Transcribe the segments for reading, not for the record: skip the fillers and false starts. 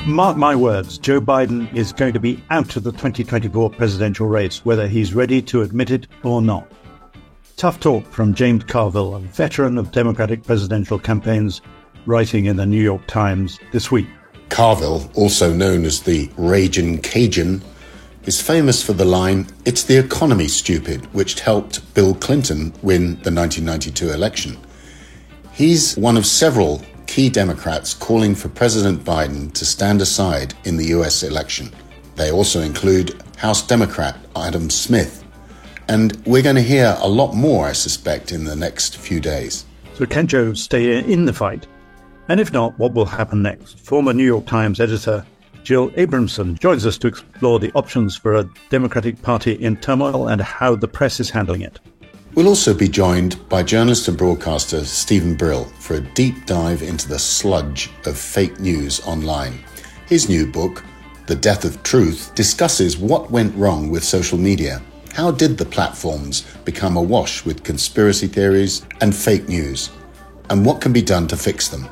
Mark my words, Joe Biden is going to be out of the 2024 presidential race, whether he's ready to admit it or not. Tough talk from James Carville, a veteran of Democratic presidential campaigns, writing in the New York Times this week. Carville, also known as the Ragin' Cajun, is famous for the line, "It's the economy, stupid," which helped Bill Clinton win the 1992 election. He's one of several key Democrats calling for President Biden to stand aside in the US election. They also include House Democrat Adam Smith. And we're going to hear a lot more, I suspect, in the next few days. So can Joe stay in the fight? And if not, what will happen next? Former New York Times editor Jill Abramson joins us to explore the options for a Democratic Party in turmoil and how the press is handling it. We'll also be joined by journalist and broadcaster Stephen Brill for a deep dive into the sludge of fake news online. His new book, The Death of Truth, discusses what went wrong with social media. How did the platforms become awash with conspiracy theories and fake news? And what can be done to fix them?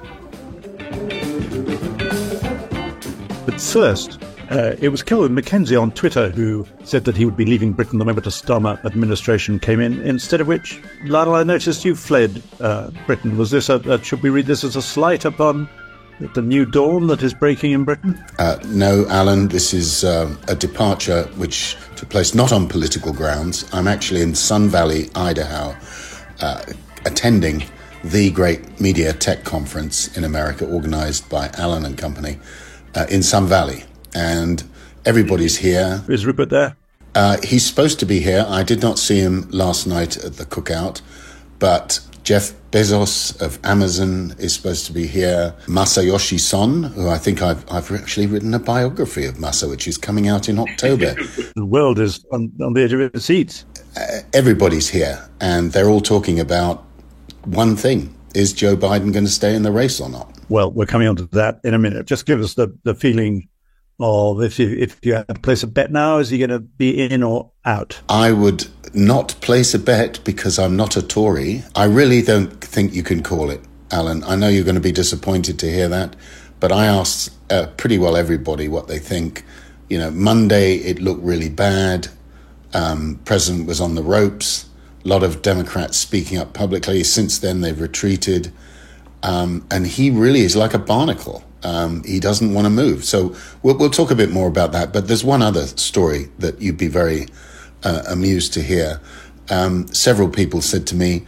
But first, it was Kelvin MacKenzie on Twitter who said that he would be leaving Britain the moment a Starmer administration came in, instead of which, Lionel, I noticed you fled Britain. Was this should we read this as a slight upon the new dawn that is breaking in Britain? No, Alan, this is a departure which took place not on political grounds. I'm actually in Sun Valley, Idaho, attending the great media tech conference in America organized by Allen and Company in Sun Valley. And everybody's here. Is Rupert there? He's supposed to be here. I did not see him last night at the cookout, but Jeff Bezos of Amazon is supposed to be here. Masayoshi Son, who I think I've actually written a biography of Masa, which is coming out in October. The world is on the edge of its seats. Everybody's here, and they're all talking about one thing. Is Joe Biden going to stay in the race or not? Well, we're coming on to that in a minute. Just give us the feeling of if you had to place a bet now, is he going to be in or out? I would not place a bet because I'm not a Tory. I really don't think you can call it, Alan. I know you're going to be disappointed to hear that, but I asked pretty well everybody what they think. You know, Monday it looked really bad. President was on the ropes. A lot of Democrats speaking up publicly. Since then, they've retreated. And he really is like a barnacle. He doesn't want to move. So we'll talk a bit more about that. But there's one other story that you'd be very amused to hear. Several people said to me,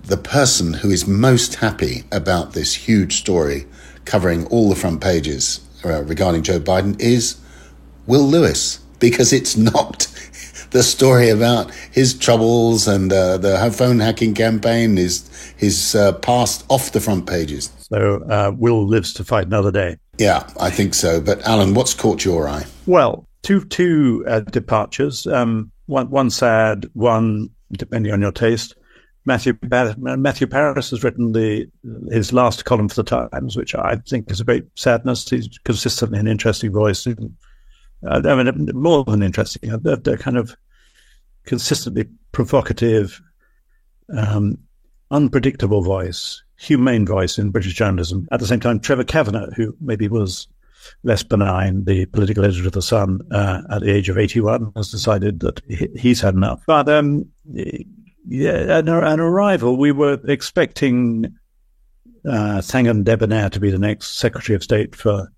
the person who is most happy about this huge story covering all the front pages regarding Joe Biden is Will Lewis, because it's not the story about his troubles and the phone hacking campaign, his past off the front pages. So Will lives to fight another day. Yeah, I think so. But Alan, what's caught your eye? Well, two departures. One sad, one depending on your taste. Matthew Paris has written his last column for the Times, which I think is a great sadness. He's consistently an interesting voice. I mean, more than interesting. They're kind of consistently provocative, unpredictable voice, humane voice in British journalism. At the same time, Trevor Kavanagh, who maybe was less benign, the political editor of The Sun, at the age of 81, has decided that he's had enough. But an arrival, we were expecting Thangen Debonair to be the next Secretary of State for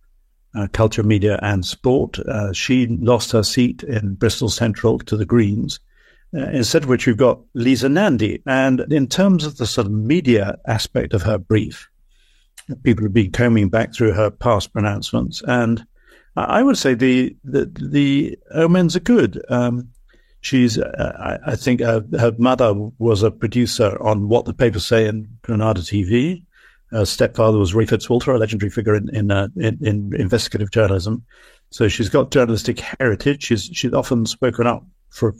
Culture, Media and Sport. She lost her seat in Bristol Central to the Greens, instead of which we've got Lisa Nandy. And in terms of the sort of media aspect of her brief, people have been combing back through her past pronouncements, and I would say the omens are good. She's, I think, her mother was a producer on What the Papers Say in Granada TV. Her stepfather was Ray Fitzwalter, a legendary figure in investigative journalism. So she's got journalistic heritage. She's often spoken up for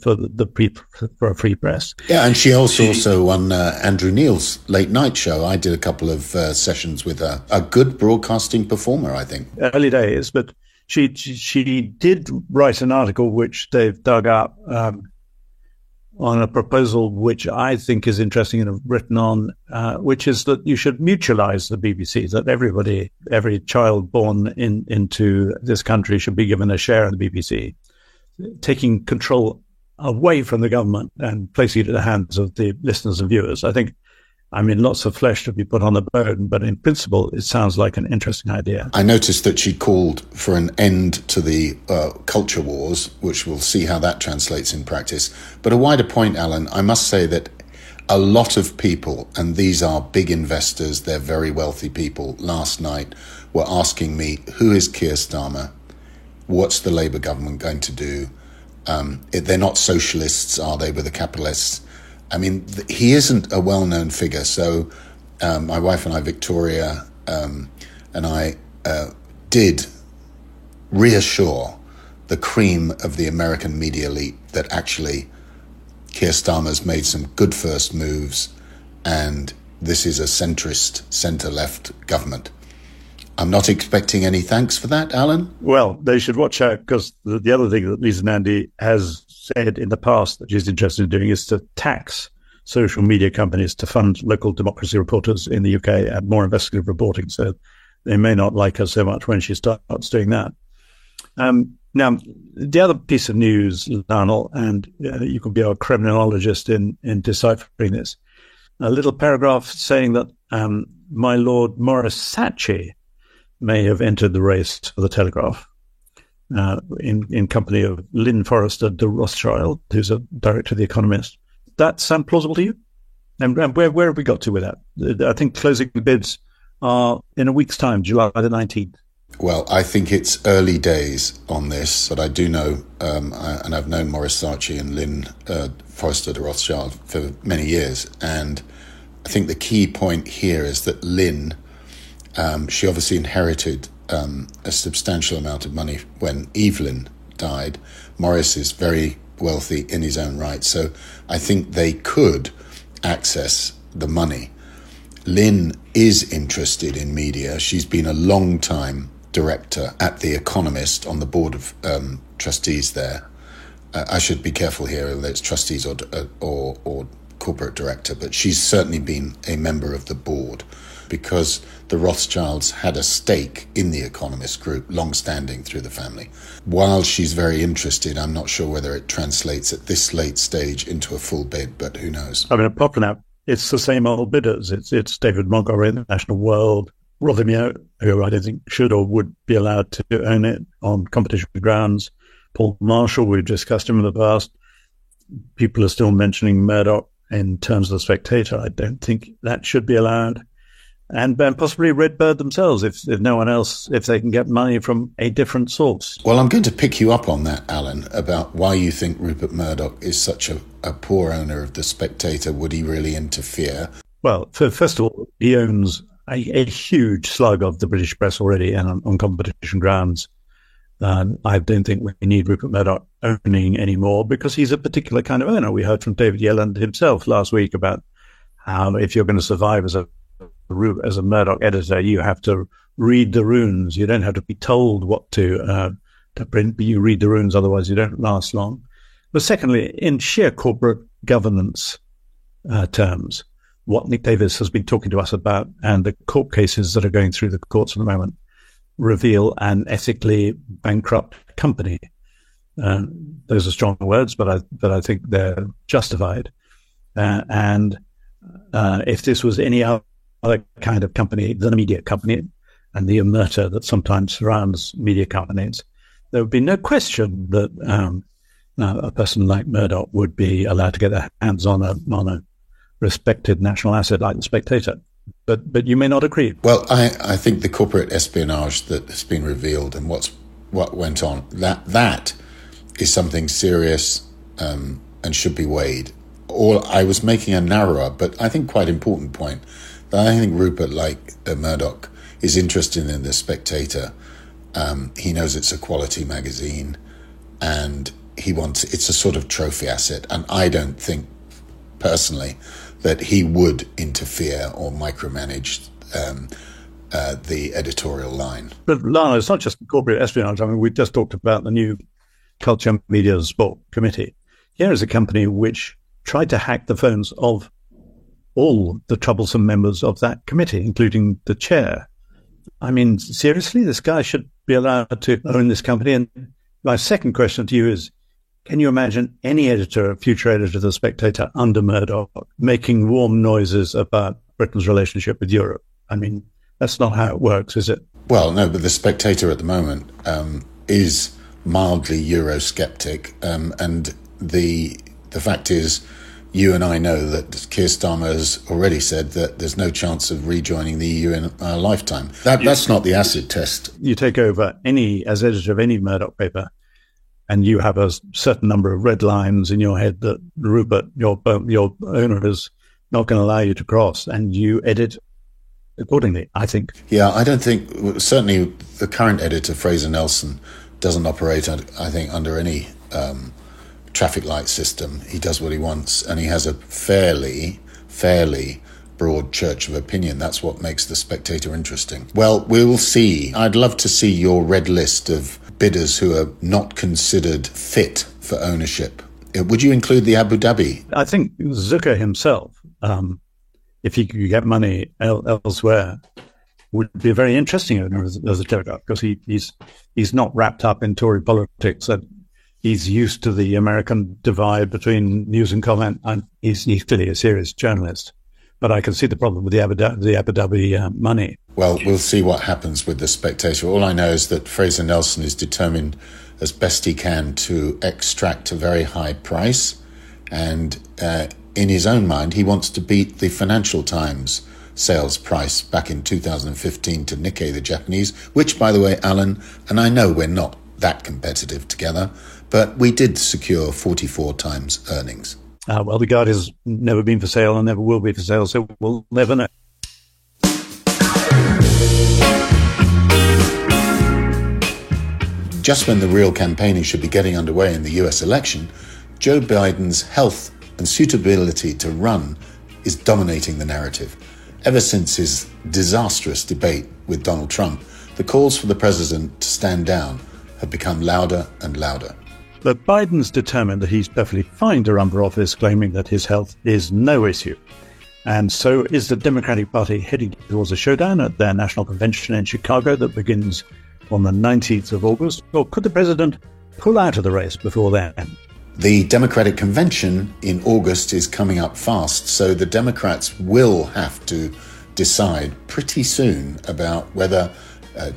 a free press. Yeah, and she also won Andrew Neil's late night show. I did a couple of sessions with her. A good broadcasting performer, I think. Early days, but she did write an article which they've dug up on a proposal which I think is interesting and have written on, which is that you should mutualize the BBC, that every child born into this country should be given a share in the BBC, taking control away from the government and placing it in the hands of the listeners and viewers. Lots of flesh to be put on the bone, but in principle, it sounds like an interesting idea. I noticed that she called for an end to the culture wars, which we'll see how that translates in practice. But a wider point, Alan, I must say that a lot of people, and these are big investors, they're very wealthy people, last night were asking me, who is Keir Starmer? What's the Labour government going to do? They're not socialists, are they, with the capitalists? He isn't a well-known figure. So my wife and I, Victoria, and I did reassure the cream of the American media elite that actually Keir Starmer's made some good first moves, and this is a centrist, centre-left government. I'm not expecting any thanks for that, Alan. Well, they should watch out, because the other thing that Lisa Nandy has said in the past that she's interested in doing is to tax social media companies to fund local democracy reporters in the UK and more investigative reporting. So they may not like her so much when she starts doing that. Now, the other piece of news, Lionel, and you can be our criminologist in deciphering this, a little paragraph saying that my Lord Maurice Saatchi may have entered the race for the Telegraph in company of Lynn Forrester de Rothschild, who's a director of The Economist. That sound plausible to you? And where have we got to with that? I think closing the bids are in a week's time, July the 19th. Well, I think it's early days on this, but I do know, and I've known Maurice Saatchi and Lynn Forrester de Rothschild for many years, and I think the key point here is that Lynn, she obviously inherited a substantial amount of money when Evelyn died. Maurice is very wealthy in his own right, so I think they could access the money. Lynn is interested in media. She's been a long time director at The Economist on the board of trustees there. I should be careful here whether it's trustees or corporate director, but she's certainly been a member of the board because the Rothschilds had a stake in the Economist Group, long-standing through the family. While she's very interested, I'm not sure whether it translates at this late stage into a full bid, but who knows? Apart from that, it's the same old bidders. It's David Montgomery, the National World, Rothermere, who I don't think should or would be allowed to own it on competition grounds. Paul Marshall, we've discussed him in the past. People are still mentioning Murdoch in terms of The Spectator. I don't think that should be allowed. And possibly Redbird themselves, if no one else, if they can get money from a different source. Well, I'm going to pick you up on that, Alan, about why you think Rupert Murdoch is such a poor owner of The Spectator. Would he really interfere? Well, first of all, he owns a huge slug of the British press already, and on competition grounds. I don't think we need Rupert Murdoch owning anymore because he's a particular kind of owner. We heard from David Yelland himself last week about how if you're going to survive as a Murdoch editor, you have to read the runes. You don't have to be told what to print, but you read the runes, otherwise you don't last long. But secondly, in sheer corporate governance terms, what Nick Davis has been talking to us about and the court cases that are going through the courts at the moment reveal an ethically bankrupt company. Those are strong words, but I think they're justified. And if this was any other kind of company than a media company and the omerta that sometimes surrounds media companies, there would be no question that a person like Murdoch would be allowed to get their hands on a respected national asset like The Spectator. But you may not agree. Well, I think the corporate espionage that has been revealed and what went on, that is something serious and should be weighed. I was making a narrower, but I think quite important point that I think Rupert, like Murdoch, is interested in The Spectator. He knows it's a quality magazine and it's a sort of trophy asset. And I don't think personally that he would interfere or micromanage the editorial line. But Lana, it's not just corporate espionage. I mean, we just talked about the new Culture, Media and Sport Committee. Here is a company which tried to hack the phones of all the troublesome members of that committee, including the chair. I mean, seriously, this guy should be allowed to own this company. And my second question to you is, can you imagine any editor, future editor of The Spectator under Murdoch, making warm noises about Britain's relationship with Europe? I mean, that's not how it works, is it? Well, no, but The Spectator at the moment is mildly Eurosceptic. And the fact is, you and I know that Keir Starmer has already said that there's no chance of rejoining the EU in our lifetime. That's not the acid test. You take over as editor of any Murdoch paper, and you have a certain number of red lines in your head that Rupert, your owner, is not going to allow you to cross, and you edit accordingly, I think. Yeah, I don't think, certainly the current editor, Fraser Nelson, doesn't operate, I think, under any traffic light system. He does what he wants, and he has a fairly broad church of opinion. That's what makes The Spectator interesting. Well, we will see. I'd love to see your red list of bidders who are not considered fit for ownership. Would you include the Abu Dhabi? I think Zucker himself, if he could get money elsewhere, would be a very interesting owner as a Democrat, because he's not wrapped up in Tory politics. He's used to the American divide between news and comment, and he's clearly a serious journalist. But I can see the problem with the Abu Dhabi money. Well, we'll see what happens with The Spectator. All I know is that Fraser Nelson is determined as best he can to extract a very high price. And in his own mind, he wants to beat the Financial Times sales price back in 2015 to Nikkei, the Japanese, which, by the way, Alan, and I know we're not that competitive together, but we did secure 44 times earnings. Well, the Guard has never been for sale and never will be for sale, so we'll never know. Just when the real campaigning should be getting underway in the US election, Joe Biden's health and suitability to run is dominating the narrative. Ever since his disastrous debate with Donald Trump, the calls for the president to stand down have become louder and louder. But Biden's determined that he's perfectly fine to run for office, claiming that his health is no issue. And so is the Democratic Party heading towards a showdown at their national convention in Chicago that begins on the 19th of August? Or could the president pull out of the race before then? The Democratic convention in August is coming up fast, so the Democrats will have to decide pretty soon about whether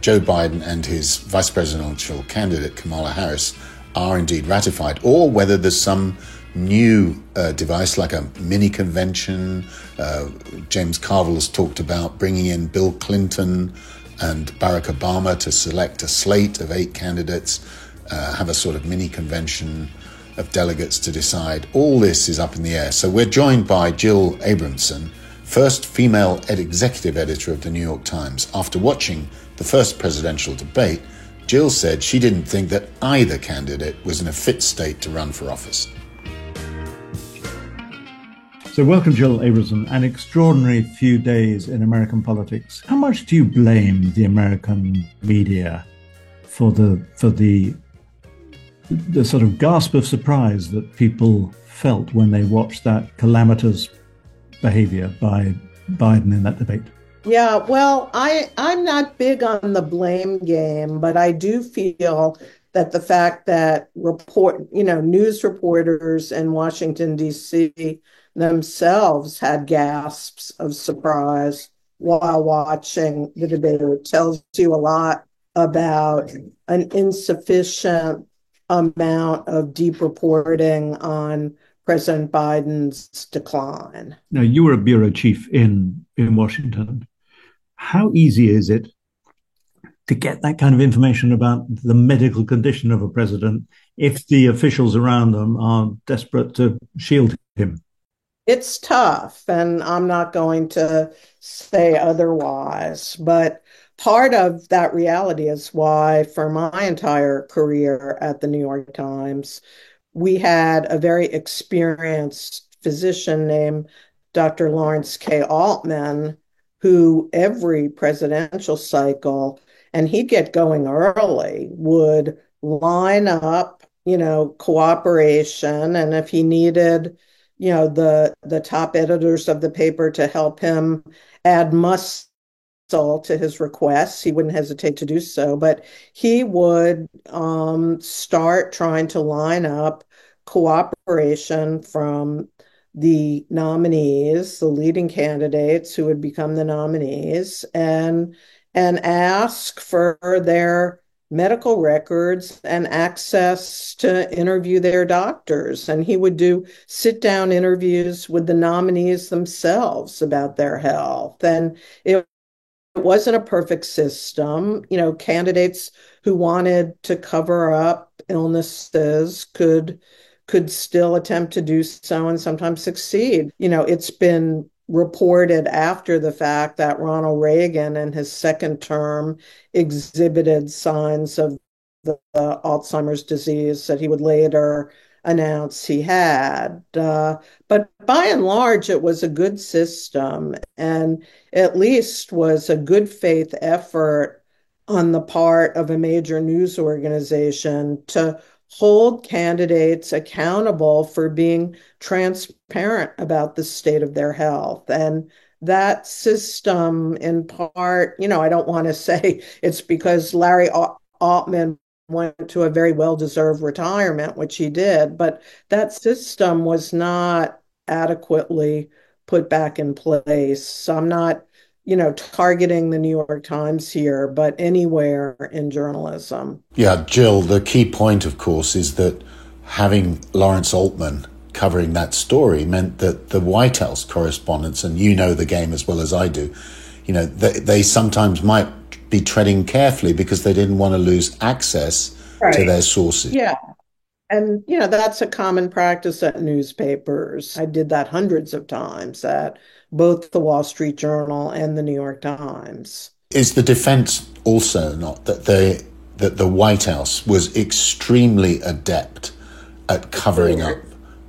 Joe Biden and his vice presidential candidate, Kamala Harris, are indeed ratified, or whether there's some new device like a mini convention. James Carville has talked about bringing in Bill Clinton and Barack Obama to select a slate of 8 candidates, have a sort of mini convention of delegates to decide. All this is up in the air. So we're joined by Jill Abramson, first female executive editor of the New York Times. After watching the first presidential debate, Jill said she didn't think that either candidate was in a fit state to run for office. So welcome, Jill Abramson. An extraordinary few days in American politics. How much do you blame the American media for the sort of gasp of surprise that people felt when they watched that calamitous behavior by Biden in that debate? Yeah, well, I'm not big on the blame game, but I do feel that the fact that news reporters in Washington, D.C. themselves had gasps of surprise while watching the debate tells you a lot about an insufficient amount of deep reporting on President Biden's decline. Now, you were a bureau chief in Washington. How easy is it to get that kind of information about the medical condition of a president if the officials around them are desperate to shield him? It's tough, and I'm not going to say otherwise, but part of that reality is why, for my entire career at the New York Times, we had a very experienced physician named Dr. Lawrence K. Altman, who every presidential cycle, and he'd get going early, would line up, cooperation. And if he needed, the top editors of the paper to help him add muscle to his requests. He wouldn't hesitate to do so, but he would start trying to line up cooperation from the nominees, the leading candidates who would become the nominees, and ask for their medical records and access to interview their doctors. And he would do sit down interviews with the nominees themselves about their health. And it wasn't a perfect system. Candidates who wanted to cover up illnesses could still attempt to do so and sometimes succeed. It's been reported after the fact that Ronald Reagan in his second term exhibited signs of the Alzheimer's disease that he would later announce he had. But by and large, it was a good system and at least was a good faith effort on the part of a major news organization to hold candidates accountable for being transparent about the state of their health. And that system, in part, I don't want to say it's because Larry Altman went to a very well-deserved retirement, which he did, but that system was not adequately put back in place. So I'm not, targeting the New York Times here, but anywhere in journalism. Yeah, Jill, the key point, of course, is that having Lawrence Altman covering that story meant that the White House correspondents, and you know the game as well as I do, they sometimes might be treading carefully because they didn't want to lose access to their sources. Yeah. And, that's a common practice at newspapers. I did that hundreds of times at both the Wall Street Journal and the New York Times. Is the defense also not that the White House was extremely adept at covering up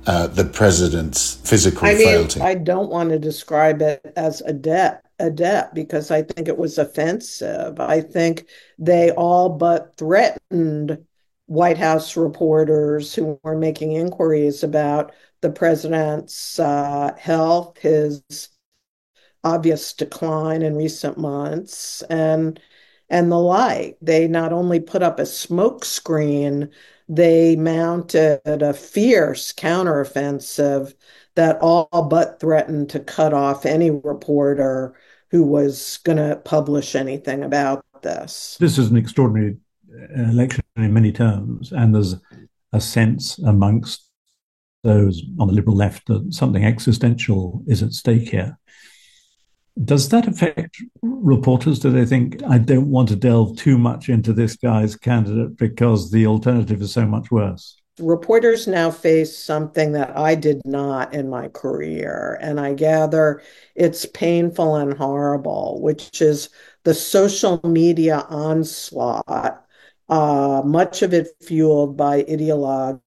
the president's physical frailty? I don't want to describe it as adept because I think it was offensive. I think they all but threatened White House reporters who were making inquiries about the president's health, his obvious decline in recent months, and the like. They not only put up a smoke screen, they mounted a fierce counteroffensive that all but threatened to cut off any reporter who was going to publish anything about this. This is an extraordinary election in many terms, and there's a sense amongst those on the liberal left that something existential is at stake here. Does that affect reporters? Do they think, I don't want to delve too much into this guy's candidate because the alternative is so much worse? Reporters now face something that I did not in my career, and I gather it's painful and horrible, which is the social media onslaught, much of it fueled by ideologues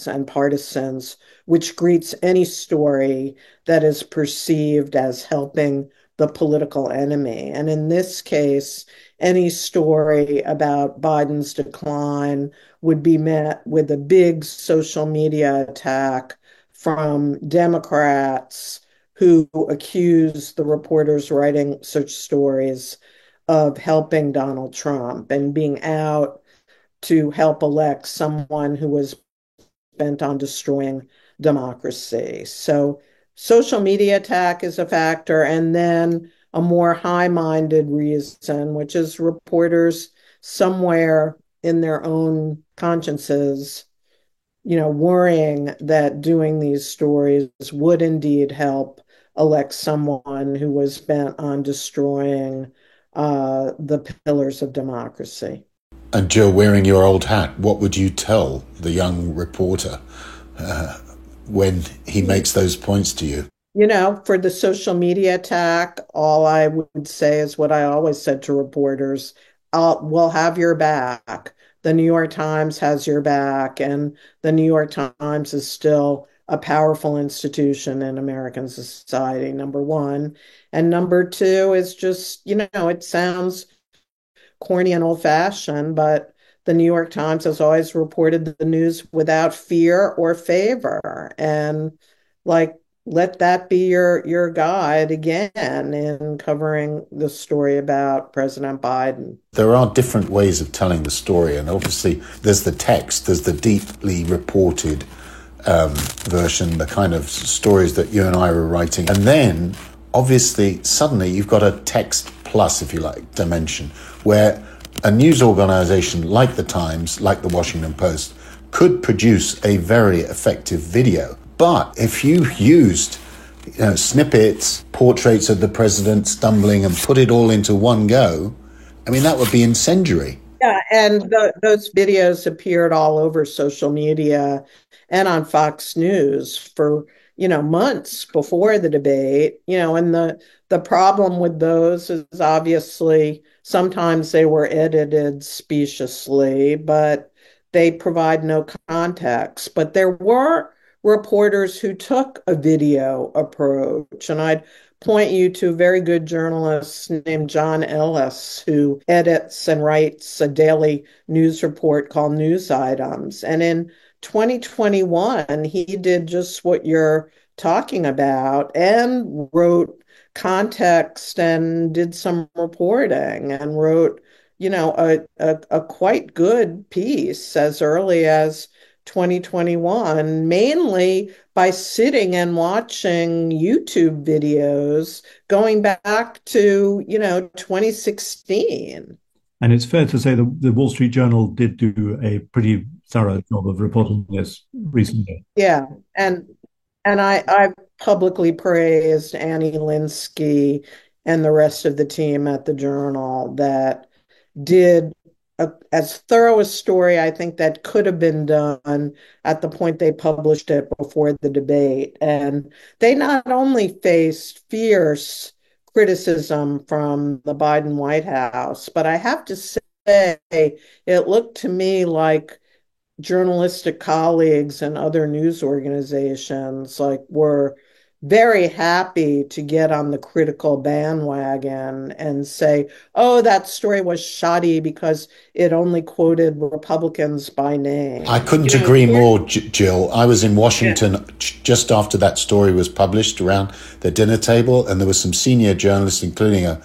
and partisans, which greets any story that is perceived as helping the political enemy. And in this case, any story about Biden's decline would be met with a big social media attack from Democrats who accuse the reporters writing such stories of helping Donald Trump and being out to help elect someone who was bent on destroying democracy. So social media attack is a factor, and then a more high-minded reason, which is reporters somewhere in their own consciences, worrying that doing these stories would indeed help elect someone who was bent on destroying the pillars of democracy. And Jill, wearing your old hat, what would you tell the young reporter when he makes those points to you? For the social media attack, all I would say is what I always said to reporters: we'll have your back. The New York Times has your back, and the New York Times is still a powerful institution in American society, number one. And number two is just, it sounds corny and old-fashioned, but the New York Times has always reported the news without fear or favor. And like let that be your guide again in covering the story about President Biden. There are different ways of telling the story, and obviously there's the text, there's the deeply reported version, the kind of stories that you and I were writing. And then, obviously, suddenly you've got a text plus, if you like, dimension, where a news organization like the Times, like the Washington Post, could produce a very effective video. But if you used snippets, portraits of the president stumbling, and put it all into one go, I mean, that would be incendiary. Yeah, and those videos appeared all over social media and on Fox News for, months before the debate, and the problem with those is obviously sometimes they were edited speciously, but they provide no context. But there were reporters who took a video approach, and I'd point you to a very good journalist named John Ellis, who edits and writes a daily news report called News Items. And in 2021, he did just what you're talking about and wrote context and did some reporting and wrote, a quite good piece as early as 2021, mainly by sitting and watching YouTube videos going back to, 2016. And it's fair to say the Wall Street Journal did do a pretty thorough job of reporting this recently. Yeah. And I publicly praised Annie Linsky and the rest of the team at the Journal that did as thorough a story I think that could have been done at the point they published it before the debate. And they not only faced fierce criticism from the Biden White House, but I have to say, it looked to me like journalistic colleagues and other news organizations were very happy to get on the critical bandwagon and say, oh, that story was shoddy because it only quoted Republicans by name. I couldn't agree more, Jill. I was in Washington just after that story was published around the dinner table, and there were some senior journalists, including a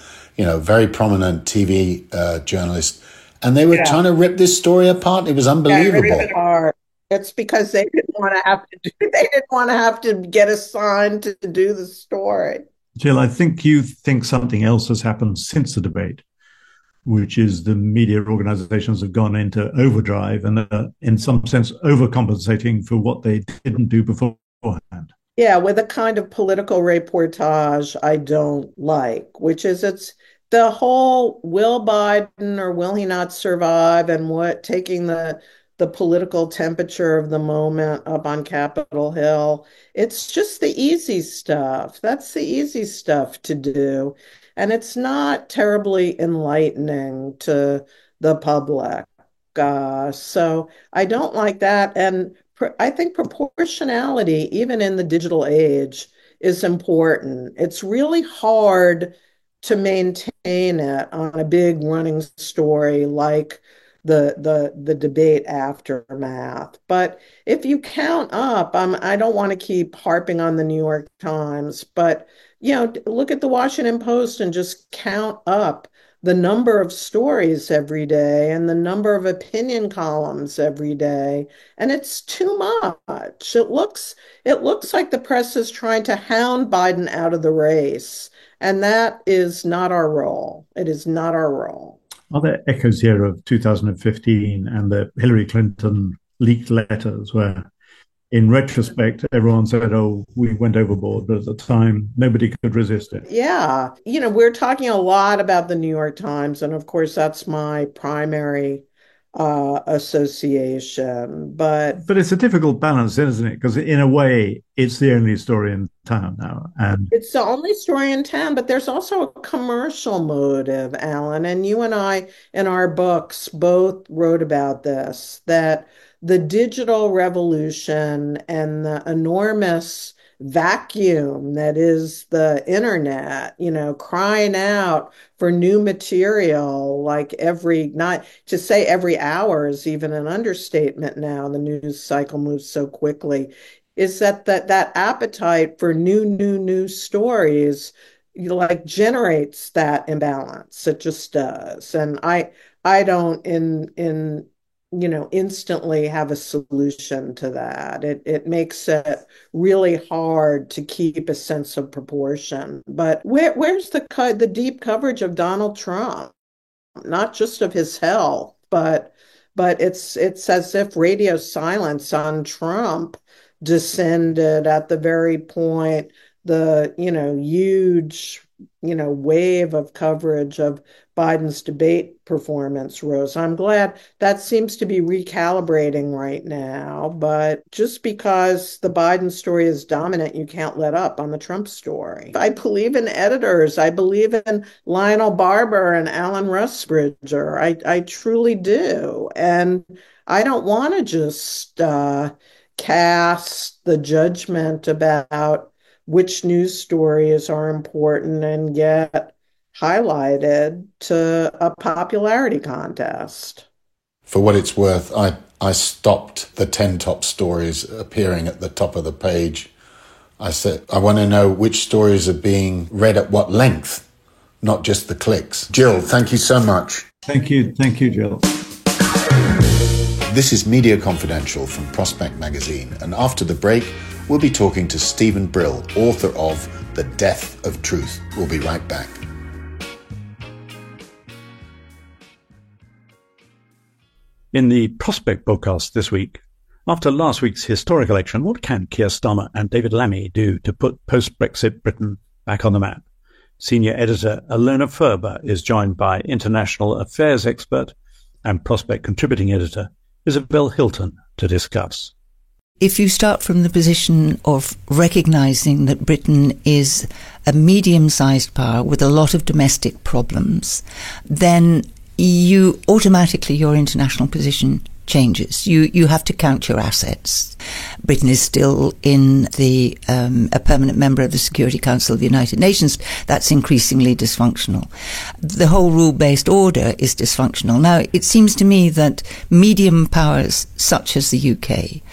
very prominent TV journalist, and they were trying to rip this story apart. It was unbelievable. It's because they didn't want to have to get assigned to do the story. Jill, I think you think something else has happened since the debate, which is the media organizations have gone into overdrive and in some sense overcompensating for what they didn't do beforehand. Yeah, with a kind of political reportage I don't like, which is it's the whole will Biden or will he not survive, and taking the political temperature of the moment up on Capitol Hill. It's just the easy stuff. That's the easy stuff to do. And it's not terribly enlightening to the public. So I don't like that. And I think proportionality, even in the digital age, is important. It's really hard to maintain it on a big running story like the debate aftermath. But if you count up, I don't want to keep harping on the New York Times, but look at the Washington Post and just count up the number of stories every day and the number of opinion columns every day, and it's too much. It looks like the press is trying to hound Biden out of the race, and that is not our role. It is not our role. Are there echoes here of 2015 and the Hillary Clinton leaked letters where, in retrospect, everyone said, oh, we went overboard, but at the time, nobody could resist it? Yeah. We're talking a lot about the New York Times, and of course, that's my primary association. But it's a difficult balance, isn't it? Because in a way, it's the only story in town now. And it's the only story in town, but there's also a commercial motive, Alan. And you and I, in our books, both wrote about this, that the digital revolution and the enormous vacuum that is the internet, crying out for new material, like not to say every hour is even an understatement now. The news cycle moves so quickly. is that appetite for new stories, like generates that imbalance. It just does. And I don't instantly have a solution to that. It makes it really hard to keep a sense of proportion. But where's the deep coverage of Donald Trump? Not just of his health, but it's as if radio silence on Trump descended at the very point the huge wave of coverage of Biden's debate performance rose. I'm glad that seems to be recalibrating right now, but just because the Biden story is dominant, you can't let up on the Trump story. I believe in editors. I believe in Lionel Barber and Alan Rusbridger. I truly do. And I don't want to just cast the judgment about which news stories are important and get highlighted to a popularity contest. For what it's worth, I stopped the 10 top stories appearing at the top of the page. I said, I want to know which stories are being read at what length, not just the clicks. Jill, thank you so much. Thank you, Jill. This is Media Confidential from Prospect Magazine, and after the break, we'll be talking to Stephen Brill, author of The Death of Truth. We'll be right back. In the Prospect podcast this week, after last week's historic election, what can Keir Starmer and David Lammy do to put post-Brexit Britain back on the map? Senior editor Ilona Ferber is joined by international affairs expert and Prospect contributing editor Isabel Hilton to discuss. If you start from the position of recognising that Britain is a medium-sized power with a lot of domestic problems, then your international position changes. You have to count your assets. Britain is still in a permanent member of the Security Council of the United Nations. That's increasingly dysfunctional. The whole rule-based order is dysfunctional. Now, it seems to me that medium powers such as the UK,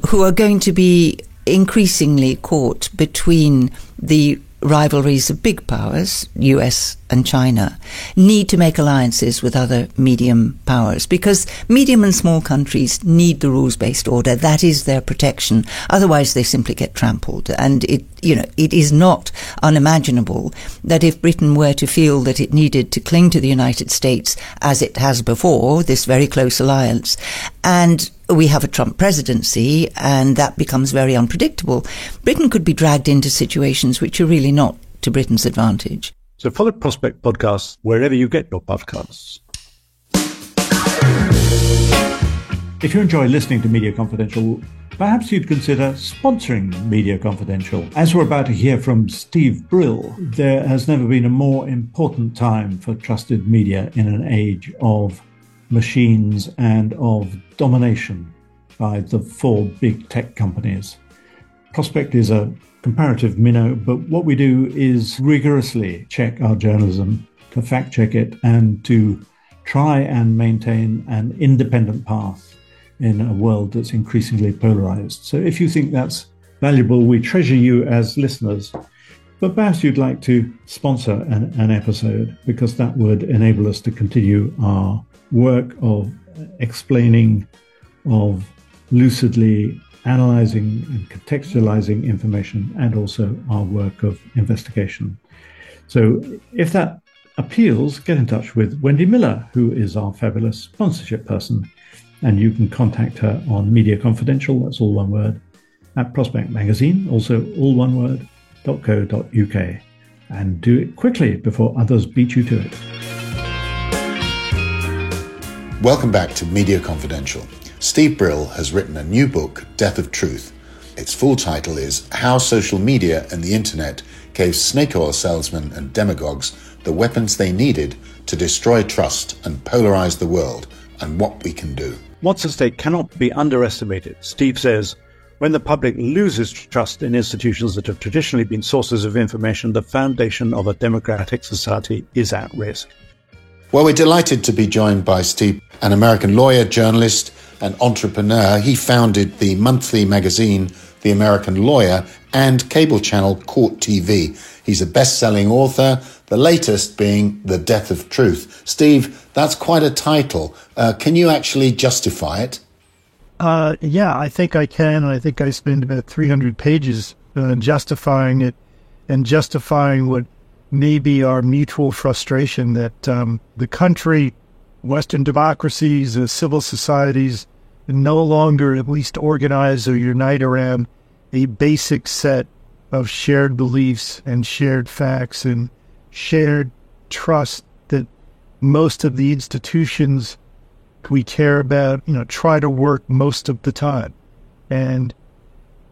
who are going to be increasingly caught between the rivalries of big powers, US and China, need to make alliances with other medium powers, because medium and small countries need the rules-based order. That is their protection. Otherwise, they simply get trampled. And it is not unimaginable that if Britain were to feel that it needed to cling to the United States, as it has before, this very close alliance, and we have a Trump presidency, and that becomes very unpredictable, Britain could be dragged into situations which are really not to Britain's advantage. So follow Prospect Podcasts wherever you get your podcasts. If you enjoy listening to Media Confidential, perhaps you'd consider sponsoring Media Confidential. As we're about to hear from Steve Brill, there has never been a more important time for trusted media in an age of machines and of domination by the four big tech companies. Prospect is a comparative minnow, but what we do is rigorously check our journalism, to fact check it, and to try and maintain an independent path in a world that's increasingly polarized. So if you think that's valuable, we treasure you as listeners, but perhaps you'd like to sponsor an episode, because that would enable us to continue our work of explaining, of lucidly analysing and contextualising information, and also our work of investigation. So if that appeals, get in touch with Wendy Miller, who is our fabulous sponsorship person, and you can contact her on Media Confidential, that's all one word, at Prospect Magazine, also all one word, .co.uk. And do it quickly before others beat you to it. Welcome back to Media Confidential. Steve Brill has written a new book, Death of Truth. Its full title is How Social Media and the Internet Gave Snake Oil Salesmen and Demagogues the Weapons They Needed to Destroy Trust and Polarize the World, and What We Can Do. What's at stake cannot be underestimated. Steve says, when the public loses trust in institutions that have traditionally been sources of information, the foundation of a democratic society is at risk. Well, we're delighted to be joined by Steve, an American lawyer, journalist, and entrepreneur. He founded the monthly magazine The American Lawyer, and cable channel Court TV. He's a best-selling author, the latest being The Death of Truth. Steve, that's quite a title. Can you actually justify it? Yeah, I think I can. And I think I spend about 300 pages justifying it and justifying what may be our mutual frustration that the country, Western democracies, civil societies, no longer at least organize or unite around a basic set of shared beliefs and shared facts and shared trust that most of the institutions we care about, try to work most of the time. And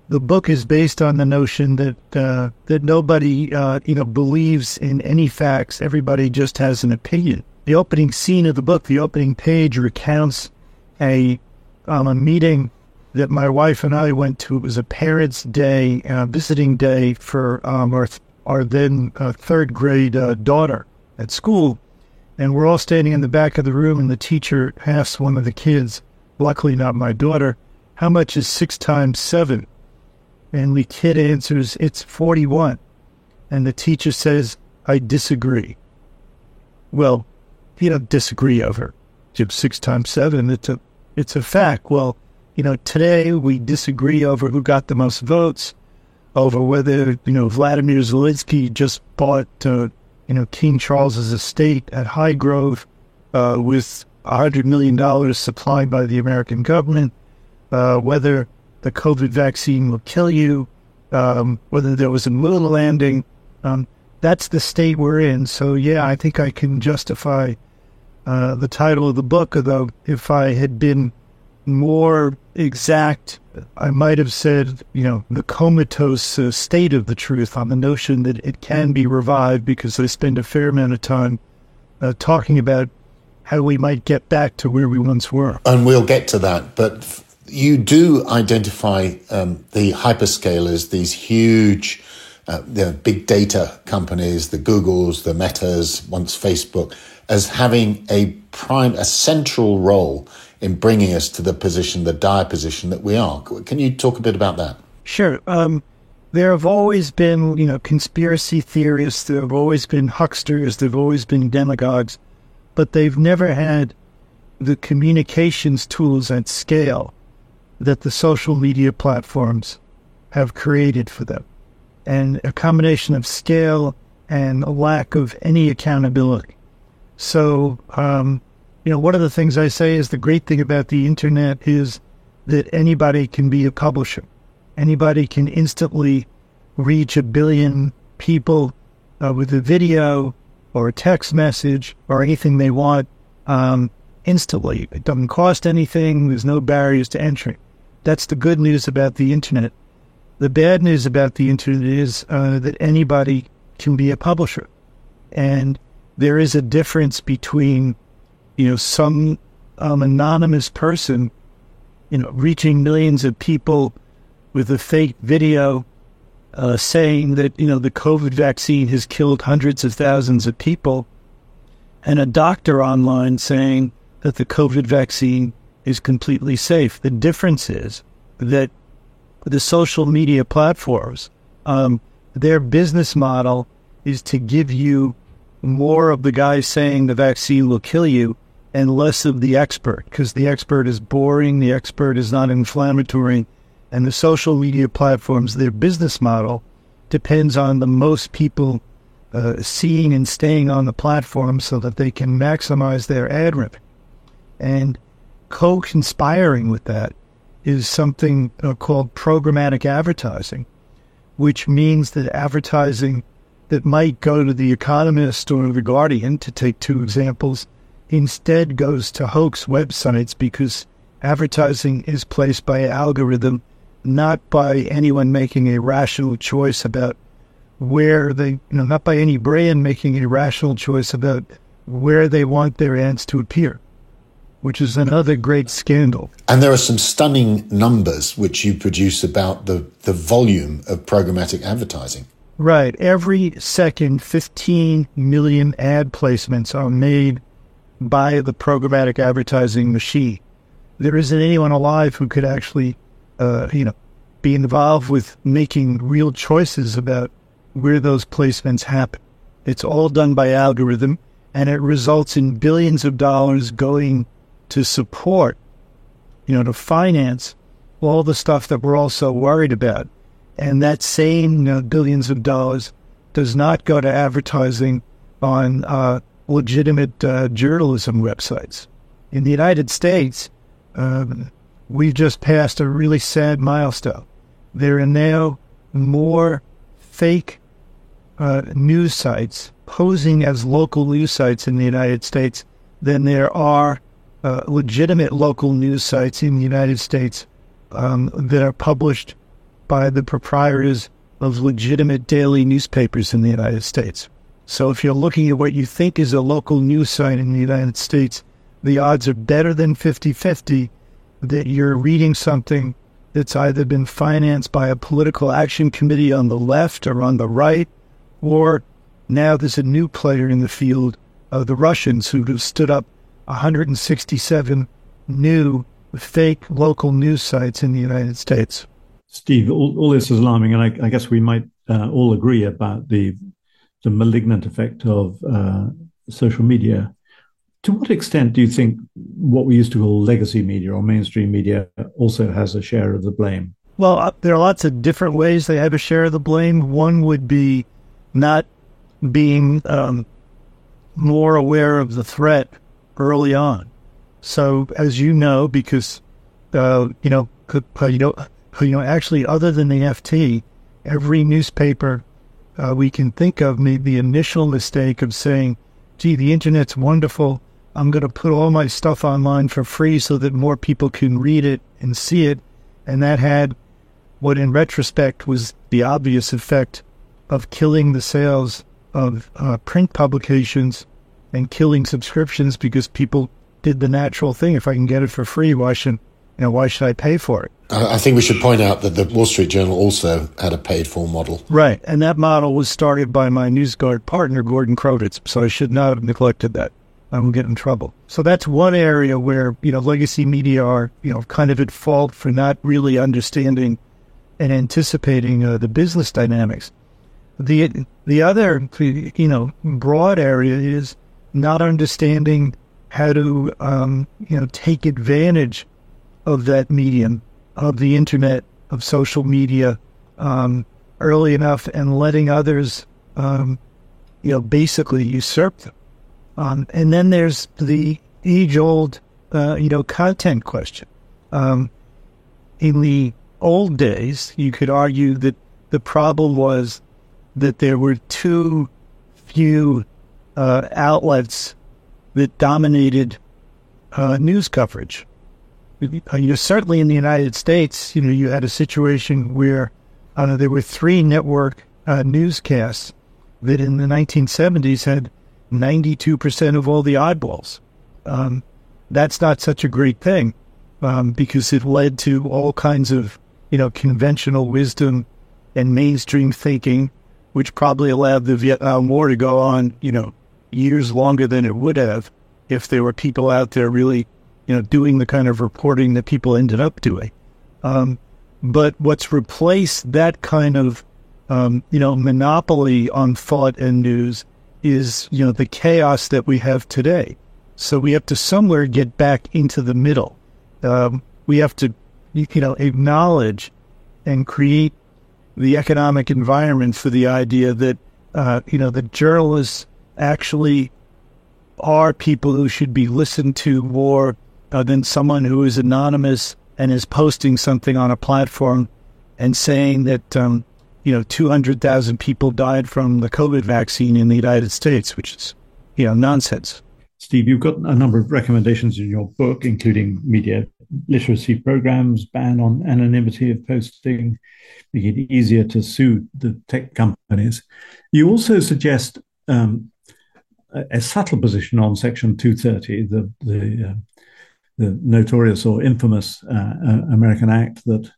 the book is based on the notion that that nobody, believes in any facts. Everybody just has an opinion. The opening scene of the book, the opening page, recounts a meeting that my wife and I went to. It was a parents' day, visiting day for our then third grade daughter at school. And we're all standing in the back of the room, and the teacher asks one of the kids, luckily not my daughter, how much is 6 times 7? And the kid answers, it's 41. And the teacher says, I disagree. Well, you don't disagree over 6 times 7. It's a fact. Well, today we disagree over who got the most votes, over whether, Vladimir Zelensky just bought, King Charles's estate at Highgrove with $100 million supplied by the American government, whether the COVID vaccine will kill you, whether there was a moon landing. That's the state we're in. So, yeah, I think I can justify the title of the book, although if I had been more exact, I might have said, the comatose state of the truth, on the notion that it can be revived, because I spend a fair amount of time talking about how we might get back to where we once were. And we'll get to that. But you do identify the hyperscalers, these huge big data companies, the Googles, the Metas, once Facebook, as having a central role in bringing us to the dire position that we are. Can you talk a bit about that? Sure. There have always been, conspiracy theorists. There have always been hucksters. There have always been demagogues. But they've never had the communications tools at scale that the social media platforms have created for them. And a combination of scale and a lack of any accountability. So, one of the things I say is the great thing about the internet is that anybody can be a publisher. Anybody can instantly reach 1 billion people with a video or a text message or anything they want instantly. It doesn't cost anything. There's no barriers to entry. That's the good news about the internet. The bad news about the internet is that anybody can be a publisher. And there is a difference between some anonymous person, reaching millions of people with a fake video saying that, the COVID vaccine has killed hundreds of thousands of people, and a doctor online saying that the COVID vaccine is completely safe. The difference is that the social media platforms, their business model is to give you more of the guy saying the vaccine will kill you and less of the expert, because the expert is boring, the expert is not inflammatory, and the social media platforms, their business model depends on the most people seeing and staying on the platform so that they can maximize their ad revenue. And co-conspiring with that is something called programmatic advertising, which means that advertising that might go to The Economist or The Guardian, to take 2 examples, instead goes to hoax websites, because advertising is placed by an algorithm, not by anyone making a rational choice about where they, not by any brand making a rational choice about where they want their ads to appear, which is another great scandal. And there are some stunning numbers which you produce about the volume of programmatic advertising. Right. Every second, 15 million ad placements are made by the programmatic advertising machine. There isn't anyone alive who could actually, be involved with making real choices about where those placements happen. It's all done by algorithm, and it results in billions of dollars going to support, to finance all the stuff that we're all so worried about. And that same billions of dollars does not go to advertising on legitimate journalism websites. In the United States, we've just passed a really sad milestone. There are now more fake news sites posing as local news sites in the United States than there are legitimate local news sites in the United States that are published by the proprietors of legitimate daily newspapers in the United States. So if you're looking at what you think is a local news site in the United States, the odds are better than 50-50 that you're reading something that's either been financed by a political action committee on the left or on the right, or now there's a new player in the field, the Russians, who have stood up 167 new fake local news sites in the United States. Steve, all this is alarming, and I guess we might all agree about the malignant effect of social media. To what extent do you think what we used to call legacy media or mainstream media also has a share of the blame? Well, there are lots of different ways they have a share of the blame. One would be not being more aware of the threat early on. So, as you know, because actually, other than the FT, every newspaper we can think of made the initial mistake of saying, "Gee, the internet's wonderful. I'm going to put all my stuff online for free so that more people can read it and see it." And that had what in retrospect was the obvious effect of killing the sales of print publications and killing subscriptions, because people did the natural thing. If I can get it for free, why should I pay for it? I think we should point out that the Wall Street Journal also had a paid-for model. Right, and that model was started by my NewsGuard partner, Gordon Krovitz, so I should not have neglected that. I will get in trouble. So that's one area where, legacy media are, kind of at fault for not really understanding and anticipating the business dynamics. The other, broad area is not understanding how to, take advantage of that medium, of the internet, of social media, early enough, and letting others, basically usurp them. And then there's the age-old, content question. In the old days, you could argue that the problem was that there were too few outlets that dominated news coverage. Certainly in the United States, you had a situation where there were 3 network newscasts that in the 1970s had 92% of all the eyeballs. That's not such a great thing because it led to all kinds of, conventional wisdom and mainstream thinking, which probably allowed the Vietnam War to go on, years longer than it would have if there were people out there really, doing the kind of reporting that people ended up doing. But what's replaced that kind of, monopoly on thought and news is, the chaos that we have today. So we have to somewhere get back into the middle. We have to, acknowledge and create the economic environment for the idea that, that journalists actually are people who should be listened to more than someone who is anonymous and is posting something on a platform and saying that, 200,000 people died from the COVID vaccine in the United States, which is, nonsense. Steve, you've got a number of recommendations in your book, including media literacy programs, ban on anonymity of posting, making it easier to sue the tech companies. You also suggest a subtle position on Section 230, the notorious or infamous American Act that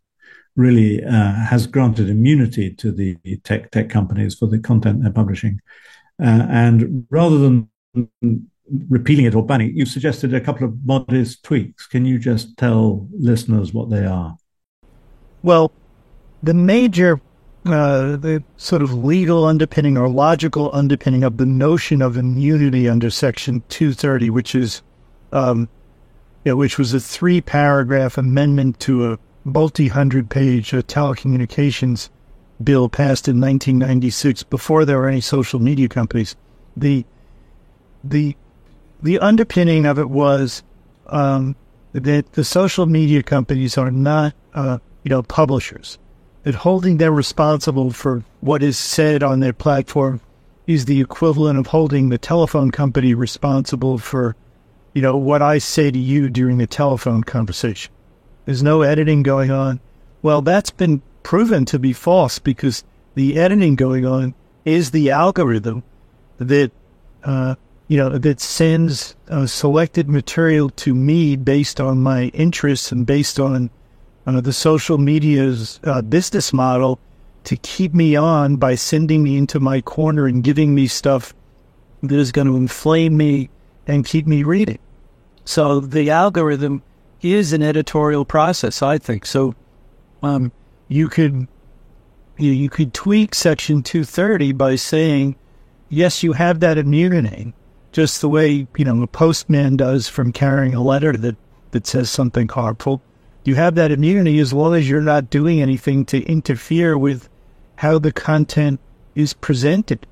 really has granted immunity to the tech companies for the content they're publishing. And rather than repealing it or banning it, you've suggested a couple of modest tweaks. Can you just tell listeners what they are? Well, the major, the sort of legal underpinning or logical underpinning of the notion of immunity under Section 230, which is, which was a 3-paragraph amendment to a multi-hundred-page telecommunications bill passed in 1996 before there were any social media companies. The underpinning of it was that the social media companies are not, publishers. That holding them responsible for what is said on their platform is the equivalent of holding the telephone company responsible for, what I say to you during the telephone conversation. There's no editing going on. Well, that's been proven to be false because the editing going on is the algorithm that, that sends selected material to me based on my interests and based on the social media's business model to keep me on by sending me into my corner and giving me stuff that is going to inflame me and keep me reading. So the algorithm is an editorial process, I think. So you could tweak Section 230 by saying, yes, you have that immunity, just the way, a postman does from carrying a letter that says something harmful. You have that immunity as long as you're not doing anything to interfere with how the content is presented.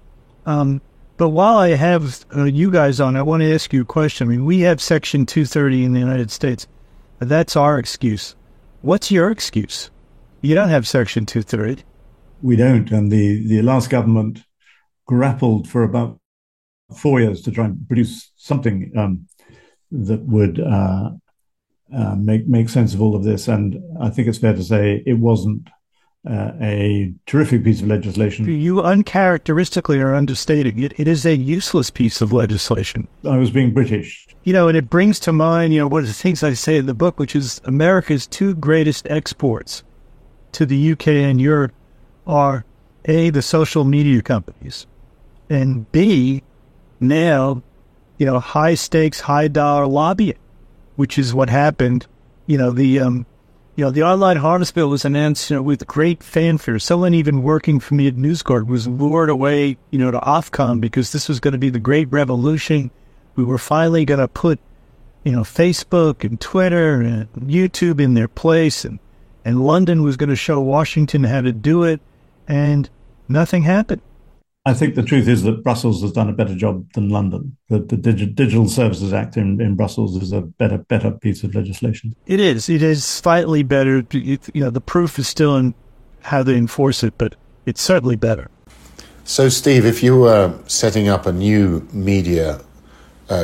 But while I have you guys on, I want to ask you a question. I mean, we have Section 230 in the United States. That's our excuse. What's your excuse? You don't have Section 230. We don't. And the last government grappled for about 4 years to try and produce something that would make sense of all of this. And I think it's fair to say it wasn't a terrific piece of legislation. You uncharacteristically are understating it. It is a useless piece of legislation. I was being British. And it brings to mind, one of the things I say in the book, which is America's 2 greatest exports to the UK and Europe are A, the social media companies, and B, now, high stakes, high dollar lobbying, which is what happened. The online harvest bill was announced, with great fanfare. Someone even working for me at News Corp was lured away, to Ofcom because this was going to be the great revolution. We were finally going to put, Facebook and Twitter and YouTube in their place, and London was going to show Washington how to do it, and nothing happened. I think the truth is that Brussels has done a better job than London. The Digital Services Act in Brussels is a better piece of legislation. It is. It is slightly better. The proof is still in how they enforce it, but it's certainly better. So, Steve, if you were setting up a new media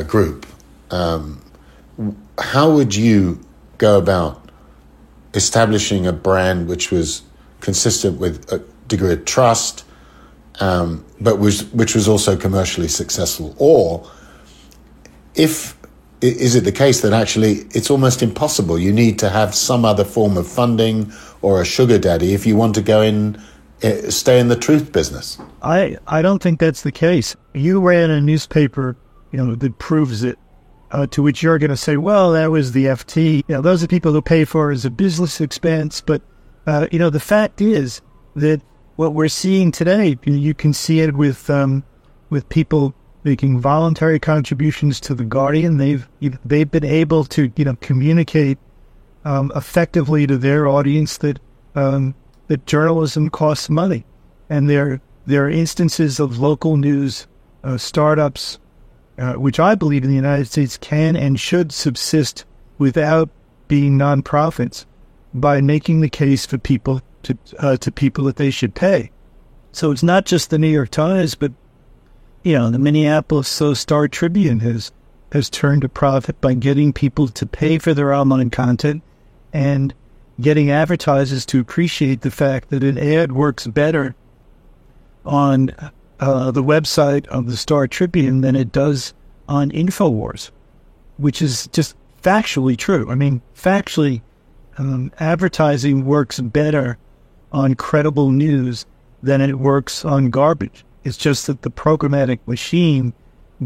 group, how would you go about establishing a brand which was consistent with a degree of trust, but which was also commercially successful? Or is it the case that actually it's almost impossible? You need to have some other form of funding or a sugar daddy if you want to stay in the truth business? I don't think that's the case. You ran a newspaper, that proves it, to which you're going to say, well, that was the FT. Those are people who pay for it as a business expense. But, the fact is that what we're seeing today, you can see it with people making voluntary contributions to The Guardian. They've been able to, communicate effectively to their audience that journalism costs money. And there are instances of local news startups, which I believe in the United States can and should subsist without being nonprofits by making the case for people to people that they should pay. So it's not just the New York Times, but the Minneapolis Star Tribune has turned a profit by getting people to pay for their online content and getting advertisers to appreciate the fact that an ad works better on the website of the Star Tribune than it does on InfoWars, which is just factually true. I mean, factually, advertising works better on credible news than it works on garbage. It's just that the programmatic machine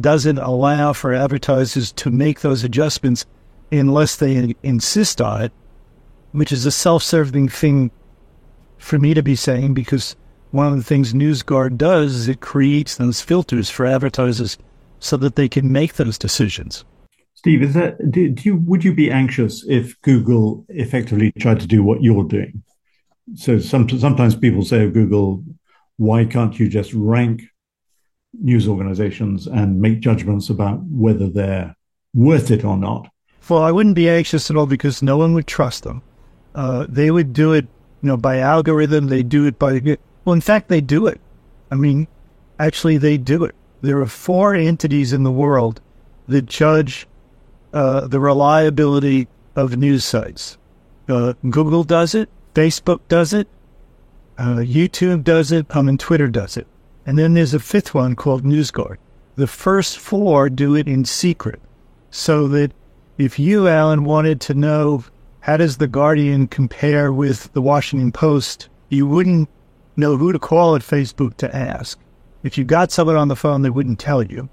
doesn't allow for advertisers to make those adjustments unless they insist on it, which is a self-serving thing for me to be saying, because one of the things NewsGuard does is it creates those filters for advertisers so that they can make those decisions. Steve, would you be anxious if Google effectively tried to do what you're doing? So sometimes people say of Google, why can't you just rank news organizations and make judgments about whether they're worth it or not? Well, I wouldn't be anxious at all because no one would trust them. They would do it, by algorithm. They do it by, well, in fact, they do it. I mean, actually, they do it. There are 4 entities in the world that judge the reliability of news sites. Google does it. Facebook does it. YouTube does it. And Twitter does it. And then there's a 5th one called NewsGuard. The first 4 do it in secret, so that if you, Alan, wanted to know how does The Guardian compare with The Washington Post, you wouldn't know who to call at Facebook to ask. If you got someone on the phone, they wouldn't tell you.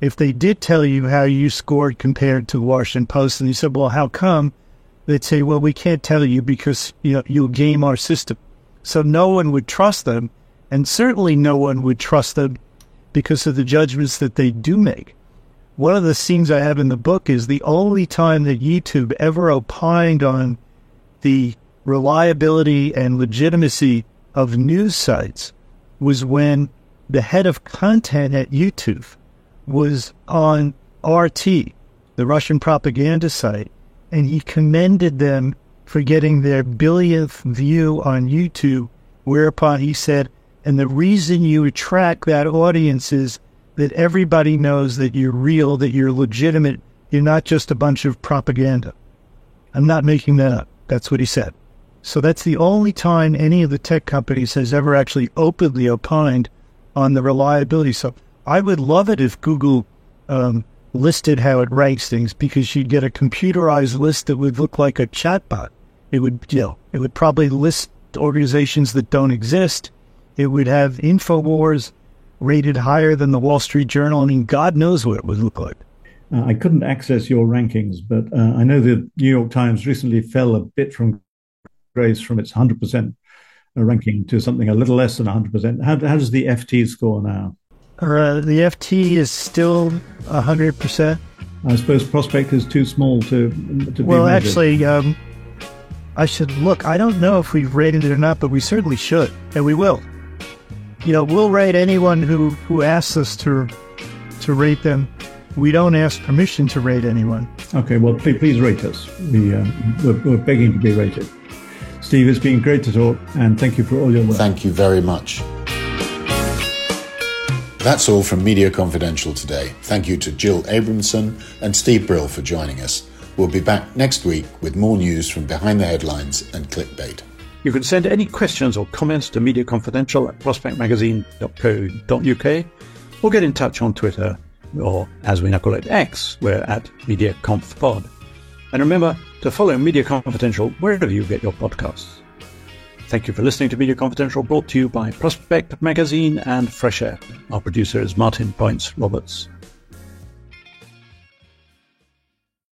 If they did tell you how you scored compared to The Washington Post, and you said, well, how come? They'd say, well, we can't tell you because you'll game our system. So no one would trust them, and certainly no one would trust them because of the judgments that they do make. One of the scenes I have in the book is the only time that YouTube ever opined on the reliability and legitimacy of news sites was when the head of content at YouTube was on RT, the Russian propaganda site, and he commended them for getting their billionth view on YouTube, whereupon he said, and the reason you attract that audience is that everybody knows that you're real, that you're legitimate, you're not just a bunch of propaganda. I'm not making that up. That's what he said. So that's the only time any of the tech companies has ever actually openly opined on the reliability. So I would love it if Google listed how it ranks things, because you'd get a computerized list that would look like a chatbot. It would probably list organizations that don't exist. It would have InfoWars rated higher than the Wall Street Journal. I mean, God knows what it would look like. I couldn't access your rankings, but I know the New York Times recently fell a bit from grace from its 100% ranking to something a little less than 100%. How does the FT score now? The FT is still 100%. I suppose Prospect is too small to be well, measured. Actually, I should look. I don't know if we've rated it or not, but we certainly should, and we will. We'll rate anyone who asks us to rate them. We don't ask permission to rate anyone. Okay, well, please rate us. We're begging to be rated. Steve, it's been great to talk, and thank you for all your work. Thank you very much. That's all from Media Confidential today. Thank you to Jill Abramson and Steve Brill for joining us. We'll be back next week with more news from behind the headlines and clickbait. You can send any questions or comments to mediaconfidential@prospectmagazine.co.uk or get in touch on Twitter, or as we now call it, X. We're at MediaConfPod. And remember to follow Media Confidential wherever you get your podcasts. Thank you for listening to Media Confidential, brought to you by Prospect Magazine and Fresh Air. Our producer is Martin Points Roberts.